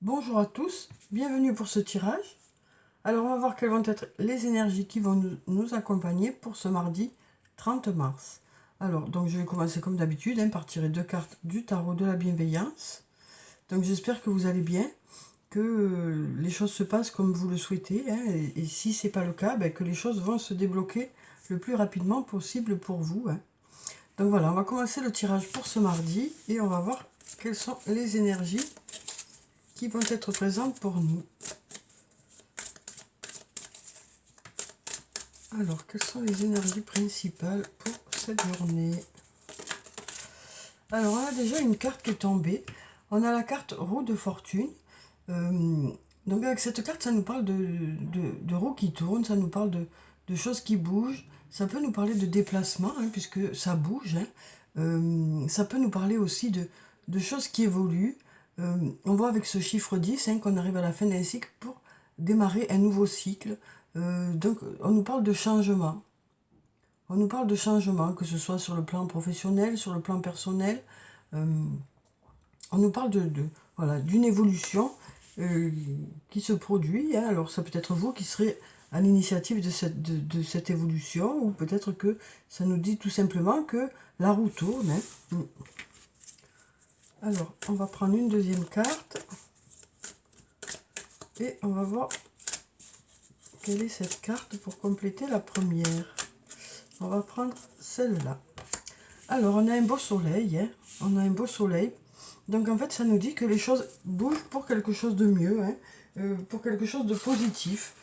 Bonjour à tous, bienvenue pour ce tirage. Alors on va voir quelles vont être les énergies qui vont nous accompagner pour ce mardi 30 mars. Alors donc je vais commencer comme d'habitude par tirer 2 cartes du tarot de la bienveillance. Donc j'espère que vous allez bien, que les choses se passent comme vous le souhaitez, et si ce n'est pas le cas, que les choses vont se débloquer le plus rapidement possible pour vous. Donc voilà, on va commencer le tirage pour ce mardi et on va voir quelles sont les énergies qui vont être présentes pour nous. Alors, quelles sont les énergies principales pour cette journée? Alors, on a déjà une carte qui est tombée. On a la carte roue de fortune. Donc, avec cette carte, ça nous parle de roues qui tournent, ça nous parle de choses qui bougent. Ça peut nous parler de déplacement, puisque ça bouge. Ça peut nous parler aussi de choses qui évoluent. On voit avec ce chiffre 10 qu'on arrive à la fin d'un cycle pour démarrer un nouveau cycle. Donc, on nous parle de changement. On nous parle de changement, que ce soit sur le plan professionnel, sur le plan personnel. On nous parle voilà, d'une évolution qui se produit. Alors, ça peut être vous qui serez à l'initiative de cette évolution, ou peut-être que ça nous dit tout simplement que la roue tourne. Alors, on va prendre une deuxième carte et on va voir quelle est cette carte pour compléter la première. On va prendre celle-là. Alors, on a un beau soleil. On a un beau soleil. Donc, en fait, ça nous dit que les choses bougent pour quelque chose de mieux, pour quelque chose de positif.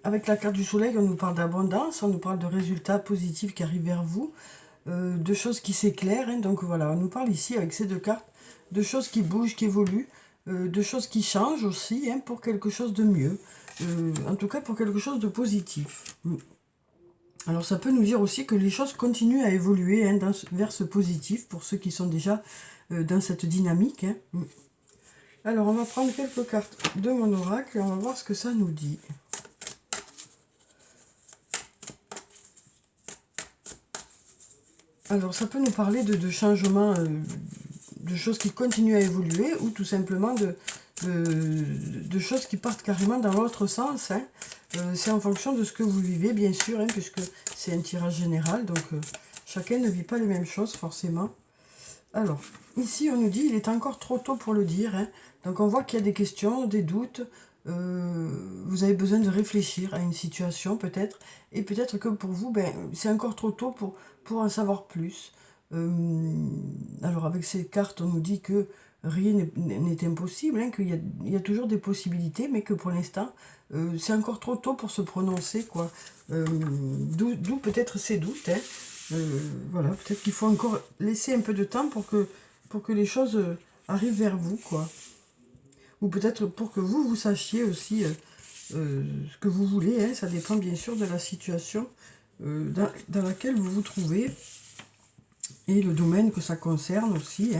Avec la carte du soleil, on nous parle d'abondance, on nous parle de résultats positifs qui arrivent vers vous, de choses qui s'éclairent. Donc, voilà, on nous parle ici, avec ces deux cartes, de choses qui bougent, qui évoluent, de choses qui changent aussi, pour quelque chose de mieux. En tout cas, pour quelque chose de positif. Alors ça peut nous dire aussi que les choses continuent à évoluer vers ce positif, pour ceux qui sont déjà dans cette dynamique. Alors on va prendre quelques cartes de mon oracle et on va voir ce que ça nous dit. Alors ça peut nous parler de changements, de choses qui continuent à évoluer, ou tout simplement de choses qui partent carrément dans l'autre sens. C'est en fonction de ce que vous vivez, bien sûr, puisque c'est un tirage général, donc chacun ne vit pas les mêmes choses, forcément. Alors, ici, on nous dit, il est encore trop tôt pour le dire. Donc, on voit qu'il y a des questions, des doutes. Vous avez besoin de réfléchir à une situation, peut-être. Et peut-être que pour vous, c'est encore trop tôt pour en savoir plus. Alors, avec ces cartes, on nous dit que rien n'est impossible, qu'il y a toujours des possibilités, mais que pour l'instant, c'est encore trop tôt pour se prononcer, quoi. D'où peut-être ces doutes, voilà, peut-être qu'il faut encore laisser un peu de temps pour que les choses arrivent vers vous, quoi. Ou peut-être pour que vous sachiez aussi ce que vous voulez, ça dépend bien sûr de la situation dans laquelle vous vous trouvez, et le domaine que ça concerne aussi.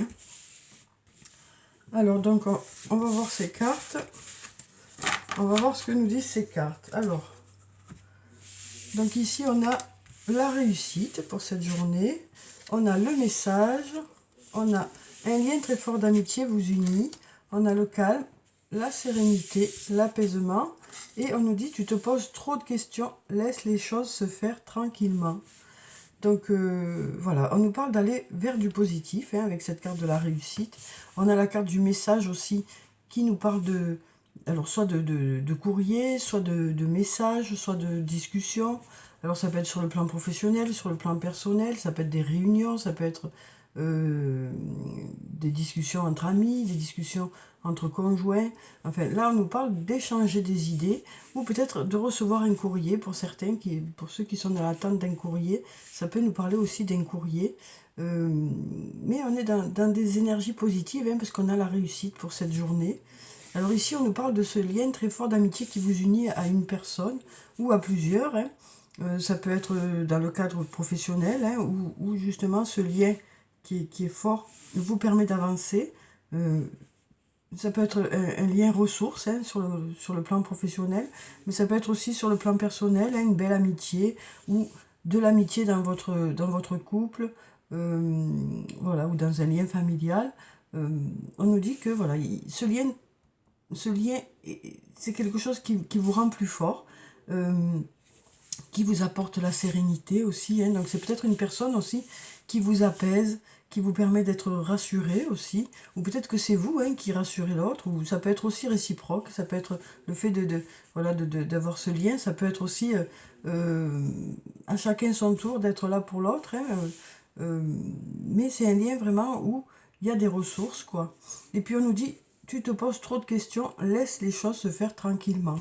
Alors, donc, on va voir ces cartes. On va voir ce que nous disent ces cartes. Alors, donc ici, on a la réussite pour cette journée. On a le message. On a un lien très fort d'amitié vous unit. On a le calme, la sérénité, l'apaisement. Et on nous dit, tu te poses trop de questions, laisse les choses se faire tranquillement. Donc voilà, on nous parle d'aller vers du positif avec cette carte de la réussite. On a la carte du message aussi qui nous parle alors soit de courrier, soit de messages, soit de discussion. Alors ça peut être sur le plan professionnel, sur le plan personnel, ça peut être des réunions, ça peut être des discussions entre amis, des discussions entre conjoints. Enfin, là, on nous parle d'échanger des idées, ou peut-être de recevoir un courrier pour certains, pour ceux qui sont dans l'attente d'un courrier. Ça peut nous parler aussi d'un courrier. Mais on est dans des énergies positives, parce qu'on a la réussite pour cette journée. Alors ici, on nous parle de ce lien très fort d'amitié qui vous unit à une personne, ou à plusieurs. Ça peut être dans le cadre professionnel, où justement ce lien qui est fort vous permet d'avancer. Ça peut être un lien ressource sur le plan professionnel, mais ça peut être aussi sur le plan personnel, une belle amitié, ou de l'amitié dans votre couple, voilà, ou dans un lien familial. On nous dit que voilà, ce lien ce lien, c'est quelque chose qui vous rend plus fort, qui vous apporte la sérénité aussi, hein. Donc c'est peut-être une personne aussi qui vous apaise, qui vous permet d'être rassuré aussi, ou peut-être que c'est vous, hein, qui rassurez l'autre, ou ça peut être aussi réciproque, ça peut être le fait voilà, d'avoir ce lien, ça peut être aussi à chacun son tour d'être là pour l'autre, hein, mais c'est un lien vraiment où il y a des ressources, quoi. Et puis on nous dit, tu te poses trop de questions, laisse les choses se faire tranquillement.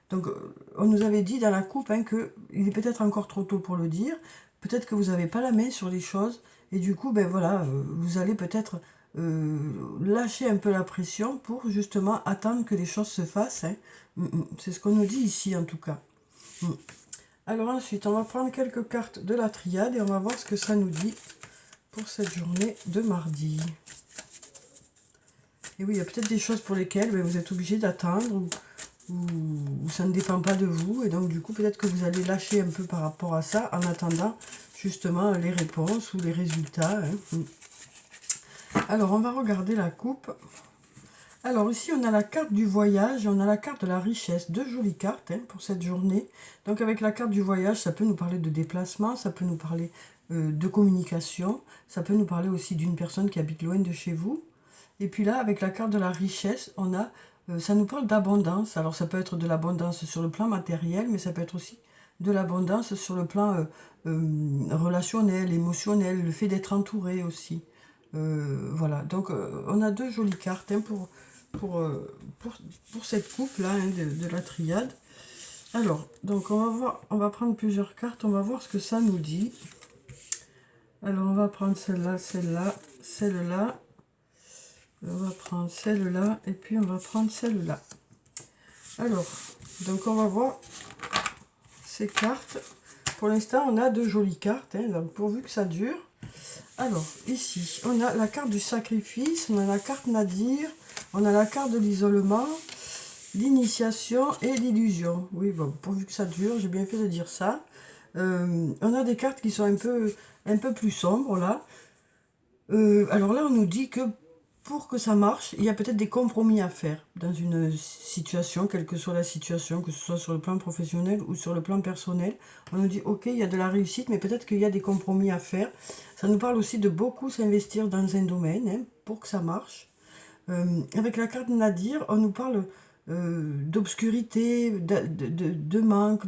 Donc on nous avait dit dans la coupe, hein, qu'il est peut-être encore trop tôt pour le dire, peut-être que vous n'avez pas la main sur les choses, et du coup, ben voilà, vous allez peut-être lâcher un peu la pression pour justement attendre que les choses se fassent, hein. C'est ce qu'on nous dit ici en tout cas. Alors ensuite, on va prendre quelques cartes de la triade et on va voir ce que ça nous dit pour cette journée de mardi. Et oui, il y a peut-être des choses pour lesquelles vous êtes obligé d'attendre ou ça ne dépend pas de vous. Et donc du coup, peut-être que vous allez lâcher un peu par rapport à ça en attendant justement les réponses ou les résultats, hein. Alors, on va regarder la coupe. Alors ici, on a la carte du voyage et on a la carte de la richesse. Deux jolies cartes, hein, pour cette journée. Donc avec la carte du voyage, ça peut nous parler de déplacement, ça peut nous parler de communication, ça peut nous parler aussi d'une personne qui habite loin de chez vous. Et puis là, avec la carte de la richesse, on a, ça nous parle d'abondance. Alors ça peut être de l'abondance sur le plan matériel, mais ça peut être aussi de l'abondance sur le plan relationnel, émotionnel, le fait d'être entouré aussi. Voilà, donc on a deux jolies cartes, hein, pour cette coupe-là, hein, de la triade. Alors, donc on va voir, on va prendre plusieurs cartes, on va voir ce que ça nous dit. Alors on va prendre celle-là, celle-là, celle-là. On va prendre celle-là et puis on va prendre celle-là. Alors, donc on va voir ces cartes. Pour l'instant, on a deux jolies cartes, hein, donc pourvu que ça dure. Alors, ici, on a la carte du sacrifice, on a la carte Nadir, on a la carte de l'isolement, l'initiation et l'illusion. Oui, bon, pourvu que ça dure, j'ai bien fait de dire ça. On a des cartes qui sont un peu plus sombres, là. Alors là, on nous dit que pour que ça marche, il y a peut-être des compromis à faire dans une situation, quelle que soit la situation, que ce soit sur le plan professionnel ou sur le plan personnel. On nous dit, ok, il y a de la réussite, mais peut-être qu'il y a des compromis à faire. Ça nous parle aussi de beaucoup s'investir dans un domaine, hein, pour que ça marche. Avec la carte Nadir, on nous parle d'obscurité, de manque,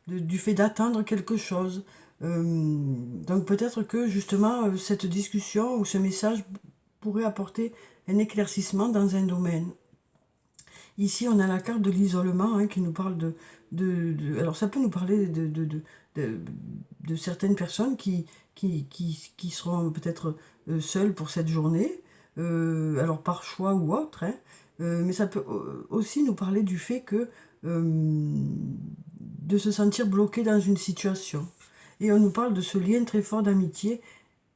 du fait d'attendre quelque chose. Donc peut-être que justement cette discussion ou ce message pourrait apporter un éclaircissement dans un domaine. Ici, on a la carte de l'isolement, hein, qui nous parle alors ça peut nous parler de certaines personnes qui seront peut-être seules pour cette journée, alors par choix ou autre, hein, mais ça peut aussi nous parler du fait que de se sentir bloqué dans une situation. Et on nous parle de ce lien très fort d'amitié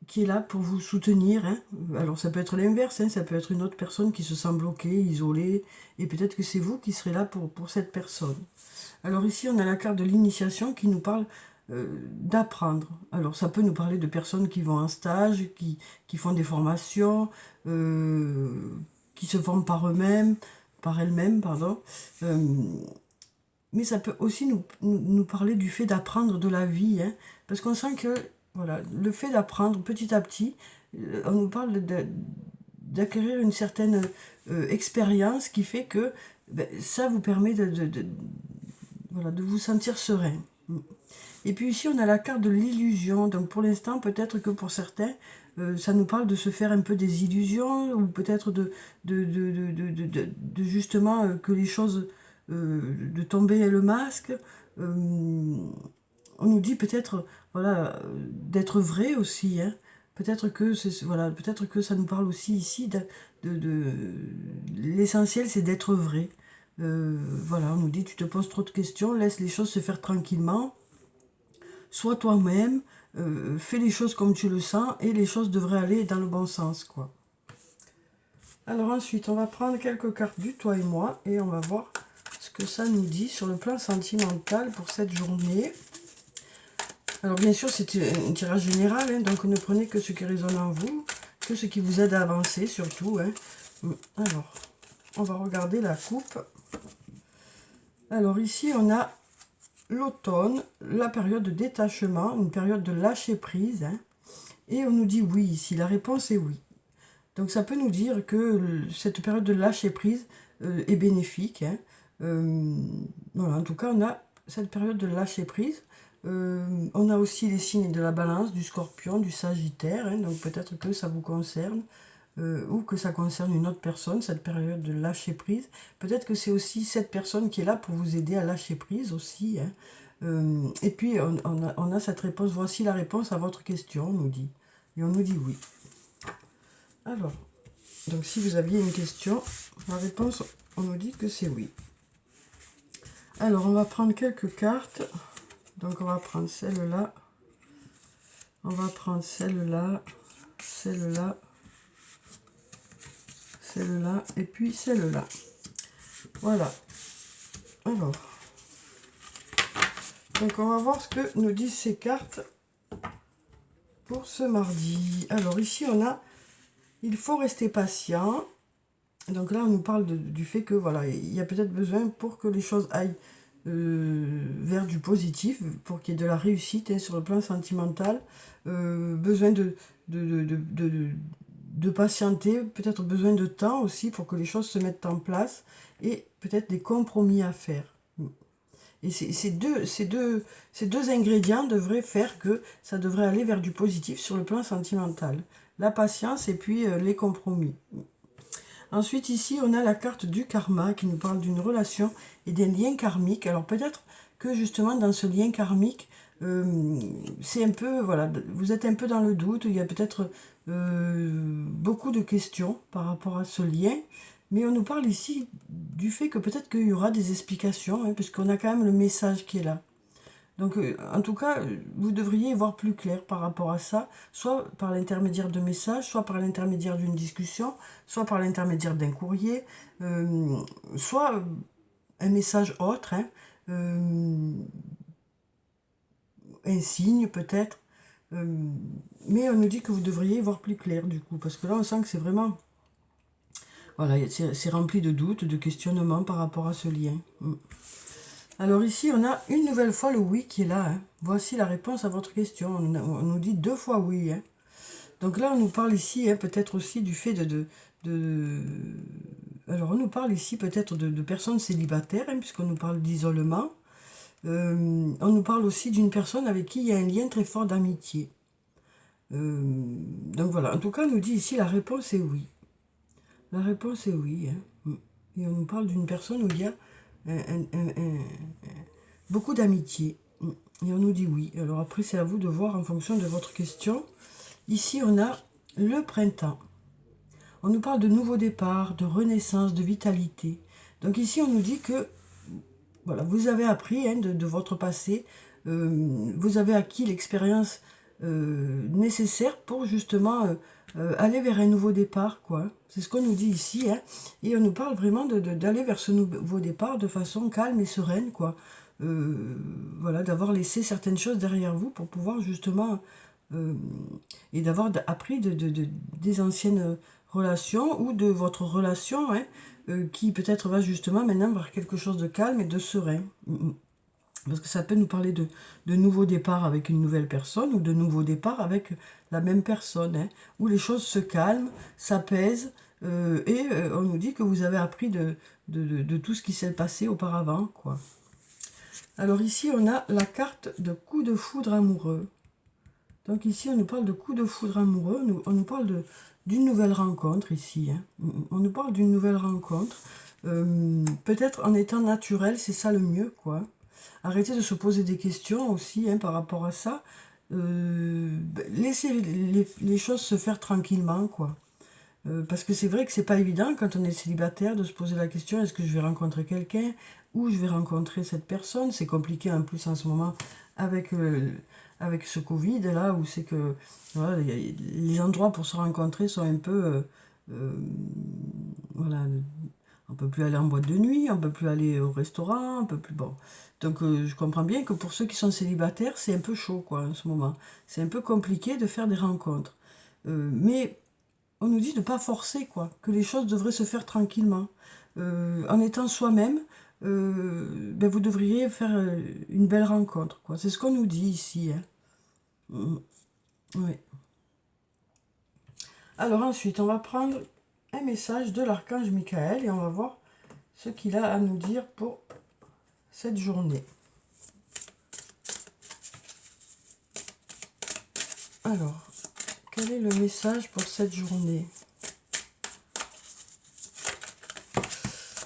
qui est là pour vous soutenir, hein. Alors ça peut être l'inverse, hein, ça peut être une autre personne qui se sent bloquée, isolée, et peut-être que c'est vous qui serez là pour cette personne. Alors ici, on a la carte de l'initiation qui nous parle d'apprendre. Alors ça peut nous parler de personnes qui vont en stage, qui font des formations, qui se forment par elles-mêmes, pardon. Mais ça peut aussi nous parler du fait d'apprendre de la vie, hein, parce qu'on sent que voilà, le fait d'apprendre petit à petit, on nous parle d'acquérir une certaine expérience qui fait que ça vous permet voilà, de vous sentir serein. Et puis ici, on a la carte de l'illusion. Donc pour l'instant, peut-être que pour certains, ça nous parle de se faire un peu des illusions, ou peut-être de justement que les choses, de tomber le masque. On nous dit peut-être, voilà, d'être vrai aussi, hein. Peut-être que voilà, peut-être que ça nous parle aussi ici l'essentiel, c'est d'être vrai. Voilà, on nous dit, tu te poses trop de questions, laisse les choses se faire tranquillement, sois toi-même, fais les choses comme tu le sens et les choses devraient aller dans le bon sens, quoi. Alors ensuite, on va prendre quelques cartes du toi et moi et on va voir ce que ça nous dit sur le plan sentimental pour cette journée. Alors bien sûr, c'est un tirage général, hein, donc ne prenez que ce qui résonne en vous, que ce qui vous aide à avancer surtout, hein. Alors, on va regarder la coupe. Alors ici, on a l'automne, la période de détachement, une période de lâcher prise. Hein, et on nous dit oui ici, la réponse est oui. Donc ça peut nous dire que cette période de lâcher prise est bénéfique. Hein. Voilà, en tout cas, on a cette période de lâcher prise. On a aussi les signes de la balance, du scorpion, du sagittaire. Hein, donc peut-être que ça vous concerne. Ou que ça concerne une autre personne, cette période de lâcher prise. Peut-être que c'est aussi cette personne qui est là pour vous aider à lâcher prise aussi. Hein. Et puis, on a cette réponse. Voici la réponse à votre question, on nous dit. Et on nous dit oui. Alors, donc si vous aviez une question, la réponse, on nous dit que c'est oui. Alors, on va prendre quelques cartes. Donc, on va prendre celle-là. On va prendre celle-là. Celle-là. Celle-là. Et puis celle-là. Voilà. Alors. Donc, on va voir ce que nous disent ces cartes pour ce mardi. Alors, ici, on a... Il faut rester patient. Donc là, on nous parle du fait que, voilà, il y a peut-être besoin pour que les choses aillent vers du positif, pour qu'il y ait de la réussite hein, sur le plan sentimental. Besoin de patienter, peut-être besoin de temps aussi pour que les choses se mettent en place et peut-être des compromis à faire. Et ces deux ingrédients devraient faire que ça devrait aller vers du positif sur le plan sentimental. La patience et puis les compromis. Ensuite, ici, on a la carte du karma qui nous parle d'une relation et des liens karmiques. Alors peut-être que justement, dans ce lien karmique, c'est un peu, voilà, vous êtes un peu dans le doute. Il y a peut-être beaucoup de questions par rapport à ce lien. Mais on nous parle ici du fait que peut-être qu'il y aura des explications, hein, puisqu'on a quand même le message qui est là. Donc, en tout cas, vous devriez y voir plus clair par rapport à ça, soit par l'intermédiaire de messages, soit par l'intermédiaire d'une discussion, soit par l'intermédiaire d'un courrier, soit un message autre, hein, un signe peut-être. Mais on nous dit que vous devriez y voir plus clair du coup, parce que là on sent que c'est vraiment... Voilà, c'est rempli de doutes, de questionnements par rapport à ce lien. Alors ici, on a une nouvelle fois le oui qui est là. Hein. Voici la réponse à votre question. On nous dit 2 fois oui. Hein. Donc là, on nous parle ici hein, peut-être aussi du fait Alors, on nous parle ici peut-être de personnes célibataires, hein, puisqu'on nous parle d'isolement. On nous parle aussi d'une personne avec qui il y a un lien très fort d'amitié. Donc voilà, en tout cas, on nous dit ici la réponse est oui. La réponse est oui. Hein. Et on nous parle d'une personne où il y a beaucoup d'amitié. Et on nous dit oui. Alors après, c'est à vous de voir en fonction de votre question. Ici, on a le printemps. On nous parle de nouveau départ, de renaissance, de vitalité. Donc ici, on nous dit que voilà, vous avez appris hein, de votre passé. Vous avez acquis l'expérience nécessaire pour justement aller vers un nouveau départ, quoi. C'est ce qu'on nous dit ici, hein. Et on nous parle vraiment d'aller vers ce nouveau départ de façon calme et sereine, quoi. Voilà, d'avoir laissé certaines choses derrière vous pour pouvoir justement et d'avoir appris des anciennes relations ou de votre relation, hein, qui peut-être va justement maintenant vers quelque chose de calme et de serein. Parce que ça peut nous parler de nouveaux départs avec une nouvelle personne ou de nouveaux départs avec la même personne, hein, où les choses se calment, s'apaisent, et on nous dit que vous avez appris de tout ce qui s'est passé auparavant, quoi. Alors ici, on a la carte de coup de foudre amoureux. Donc ici, on nous parle de coup de foudre amoureux, on nous parle d'une nouvelle rencontre ici. Hein. On nous parle d'une nouvelle rencontre. Peut-être en étant naturel, c'est ça le mieux, quoi. Arrêtez de se poser des questions aussi hein, par rapport à ça. Laissez les choses se faire tranquillement, quoi. Parce que c'est vrai que c'est pas évident quand on est célibataire de se poser la question est-ce que je vais rencontrer quelqu'un ou je vais rencontrer cette personne. C'est compliqué en plus en ce moment avec ce Covid là où c'est que voilà, les endroits pour se rencontrer sont un peu voilà, on peut plus aller en boîte de nuit, on peut plus aller au restaurant, on peut plus bon. Donc je comprends bien que pour ceux qui sont célibataires, c'est un peu chaud quoi en ce moment. C'est un peu compliqué de faire des rencontres. Mais on nous dit de ne pas forcer, quoi, que les choses devraient se faire tranquillement. en étant soi-même, ben vous devriez faire une belle rencontre, quoi. C'est ce qu'on nous dit ici, hein. Oui. Alors ensuite, on va prendre un message de l'archange Michael et on va voir ce qu'il a à nous dire pour cette journée. Alors, quel est le message pour cette journée?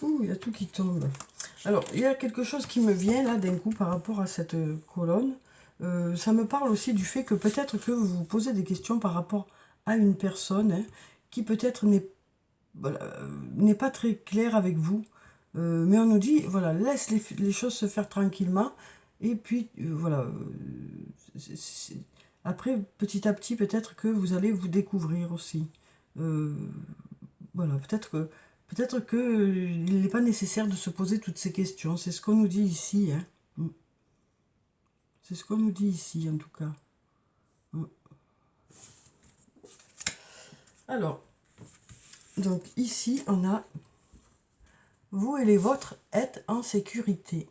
Ouh, il y a tout qui tombe. Alors, il y a quelque chose qui me vient là d'un coup par rapport à cette colonne. Ça me parle aussi du fait que peut-être que vous vous posez des questions par rapport à une personne, hein, qui peut-être voilà, n'est pas très claire avec vous. Mais on nous dit, voilà, laisse les choses se faire tranquillement. Et puis, voilà. Après, petit à petit, peut-être que vous allez vous découvrir aussi. Voilà, peut-être que il n'est pas nécessaire de se poser toutes ces questions. C'est ce qu'on nous dit ici, hein. C'est ce qu'on nous dit ici, en tout cas. Alors, donc ici, on a « Vous et les vôtres êtes en sécurité.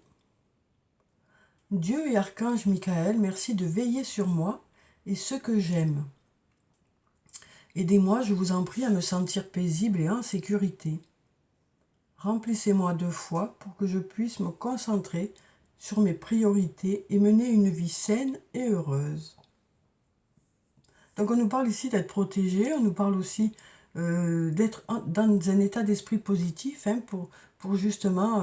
Dieu et Archange Michael, merci de veiller sur moi et ceux que j'aime. Aidez-moi, je vous en prie, à me sentir paisible et en sécurité. Remplissez-moi de foi pour que je puisse me concentrer sur mes priorités et mener une vie saine et heureuse. » Donc on nous parle ici d'être protégé, on nous parle aussi d'être dans un état d'esprit positif, hein, pour justement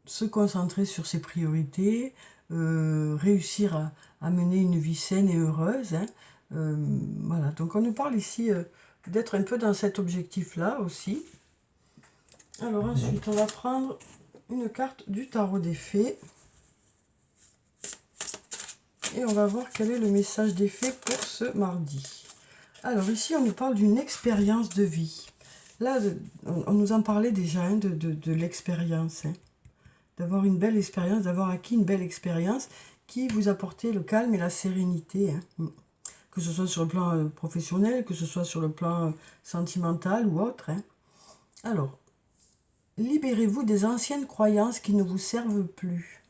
se concentrer sur ses priorités, réussir à mener une vie saine et heureuse, hein. Voilà, donc on nous parle ici d'être un peu dans cet objectif-là aussi. Alors ensuite, on va prendre une carte du tarot des fées. Et on va voir quel est le message des fées pour ce mardi. Alors ici, on nous parle d'une expérience de vie. Là, on nous en parlait déjà, hein, de l'expérience. Hein. D'avoir une belle expérience, d'avoir acquis une belle expérience qui vous apportait le calme et la sérénité. Hein. Que ce soit sur le plan professionnel, que ce soit sur le plan sentimental ou autre. Hein. Alors, libérez-vous des anciennes croyances qui ne vous servent plus.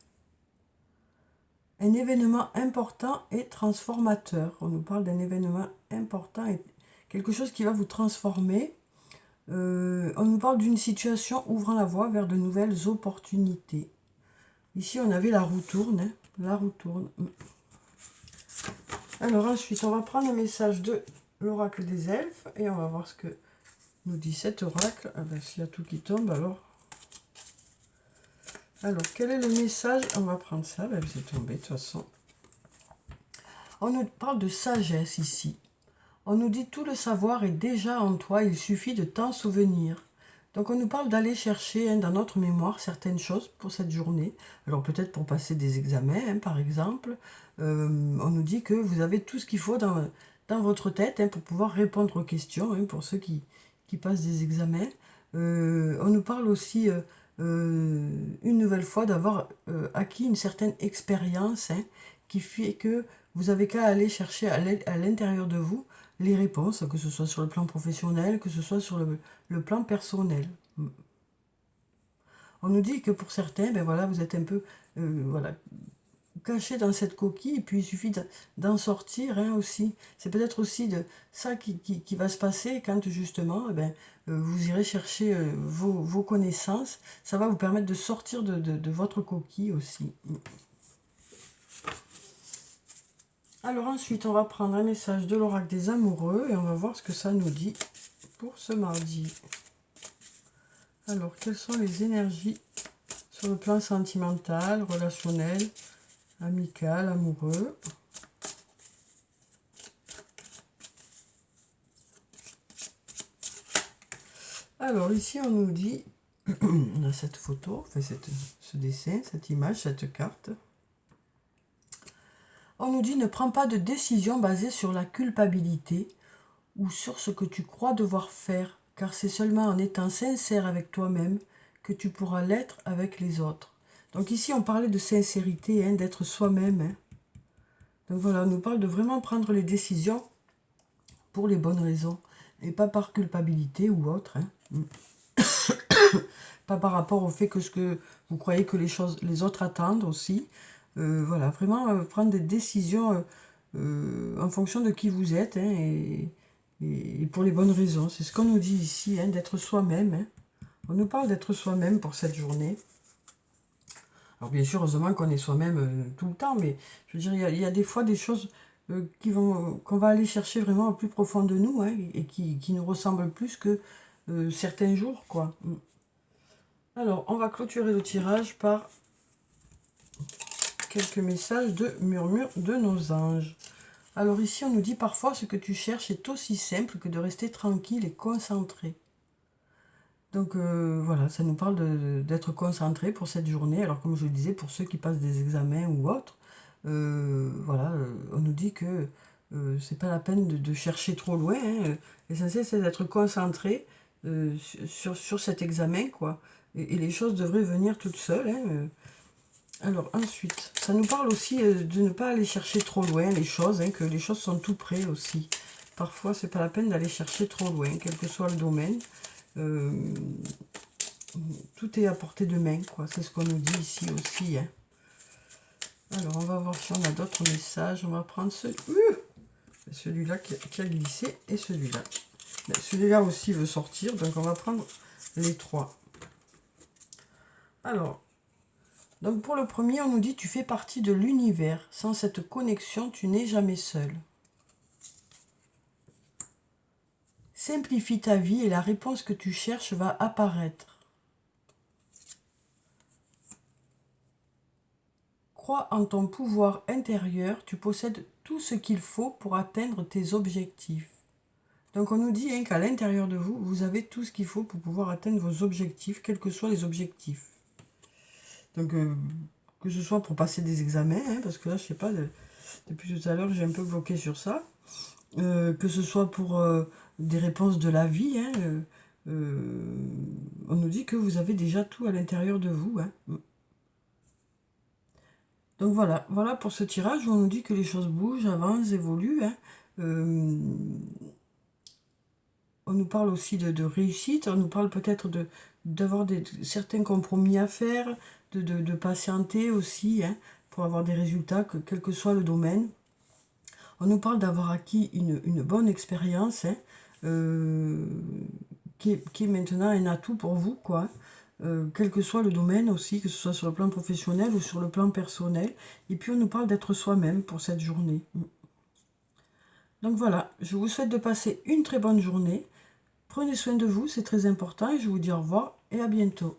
Un événement important et transformateur. On nous parle d'un événement important et quelque chose qui va vous transformer. On nous parle d'une situation ouvrant la voie vers de nouvelles opportunités. Ici, on avait la roue tourne. Hein, la roue tourne. Alors ensuite, on va prendre un message de l'oracle des elfes et on va voir ce que nous dit cet oracle. Ah ben, s'il y a tout qui tombe, alors... Alors, quel est le message? On va prendre ça, ben, c'est tombé de toute façon. On nous parle de sagesse ici. On nous dit tout le savoir est déjà en toi, il suffit de t'en souvenir. Donc on nous parle d'aller chercher, hein, dans notre mémoire certaines choses pour cette journée. Alors peut-être pour passer des examens, hein, par exemple. On nous dit que vous avez tout ce qu'il faut dans votre tête, hein, pour pouvoir répondre aux questions, hein, pour ceux qui passent des examens. On nous parle aussi une nouvelle fois d'avoir acquis une certaine expérience, hein, qui fait que vous avez qu'à aller chercher à l'intérieur de vous les réponses, que ce soit sur le plan professionnel, que ce soit sur le plan personnel. On nous dit que pour certains, ben voilà, vous êtes un peu voilà, caché dans cette coquille, et puis il suffit d'en sortir, hein, aussi. C'est peut-être aussi de ça qui va se passer quand justement, vous irez chercher vos connaissances. Ça va vous permettre de sortir de votre coquille aussi. Alors ensuite, on va prendre un message de l'oracle des amoureux et on va voir ce que ça nous dit pour ce mardi. Alors, quelles sont les énergies sur le plan sentimental, relationnel, amical, amoureux? Alors ici, on nous dit, on a cette photo, enfin ce dessin, cette image, cette carte. On nous dit, ne prends pas de décision basée sur la culpabilité ou sur ce que tu crois devoir faire, car c'est seulement en étant sincère avec toi-même que tu pourras l'être avec les autres. Donc ici, on parlait de sincérité, hein, d'être soi-même. Hein. Donc voilà, on nous parle de vraiment prendre les décisions pour les bonnes raisons. Et pas par culpabilité ou autre. Hein. Pas par rapport au fait que ce que vous croyez que les autres attendent aussi. Voilà, vraiment prendre des décisions en fonction de qui vous êtes, hein, et pour les bonnes raisons. C'est ce qu'on nous dit ici, hein, d'être soi-même. Hein. On nous parle d'être soi-même pour cette journée. Alors bien sûr, heureusement qu'on est soi-même tout le temps, mais je veux dire, il y a des fois des choses qu'on va aller chercher vraiment au plus profond de nous, hein, et qui nous ressemblent plus que certains jours, quoi. Alors, on va clôturer le tirage par quelques messages de murmure de nos anges. Alors ici, on nous dit parfois ce que tu cherches est aussi simple que de rester tranquille et concentré. Donc voilà, ça nous parle d'être concentré pour cette journée. Alors comme je le disais, pour ceux qui passent des examens ou autres, voilà, on nous dit que c'est pas la peine de chercher trop loin. Hein. L'essentiel, c'est d'être concentré sur cet examen, quoi. Et les choses devraient venir toutes seules. Hein. Alors ensuite, ça nous parle aussi de ne pas aller chercher trop loin les choses, hein, que les choses sont tout près aussi. Parfois, c'est pas la peine d'aller chercher trop loin, quel que soit le domaine. Tout est à portée de main, quoi. C'est ce qu'on nous dit ici aussi. Hein. Alors, on va voir si on a d'autres messages. On va prendre celui-là qui a glissé et celui-là. Celui-là aussi veut sortir, donc on va prendre les trois. Alors, donc pour le premier, on nous dit « Tu fais partie de l'univers. Sans cette connexion, tu n'es jamais seul. » Simplifie ta vie et la réponse que tu cherches va apparaître. Crois en ton pouvoir intérieur, tu possèdes tout ce qu'il faut pour atteindre tes objectifs. Donc on nous dit hein, qu'à l'intérieur de vous, vous avez tout ce qu'il faut pour pouvoir atteindre vos objectifs, quels que soient les objectifs. Donc que ce soit pour passer des examens, hein, parce que là je sais pas, depuis tout à l'heure j'ai un peu bloqué sur ça, que ce soit pour des réponses de la vie, hein, on nous dit que vous avez déjà tout à l'intérieur de vous. Hein. Donc voilà pour ce tirage où on nous dit que les choses bougent, avancent, évoluent. Hein. On nous parle aussi de réussite, on nous parle peut-être d'avoir certains compromis à faire, de patienter aussi, hein, pour avoir des résultats, quel que soit le domaine. On nous parle d'avoir acquis une bonne expérience, hein, qui est maintenant un atout pour vous, quoi. Quel que soit le domaine aussi, que ce soit sur le plan professionnel ou sur le plan personnel. Et puis on nous parle d'être soi-même pour cette journée. Donc voilà, je vous souhaite de passer une très bonne journée. Prenez soin de vous, c'est très important, et je vous dis au revoir et à bientôt.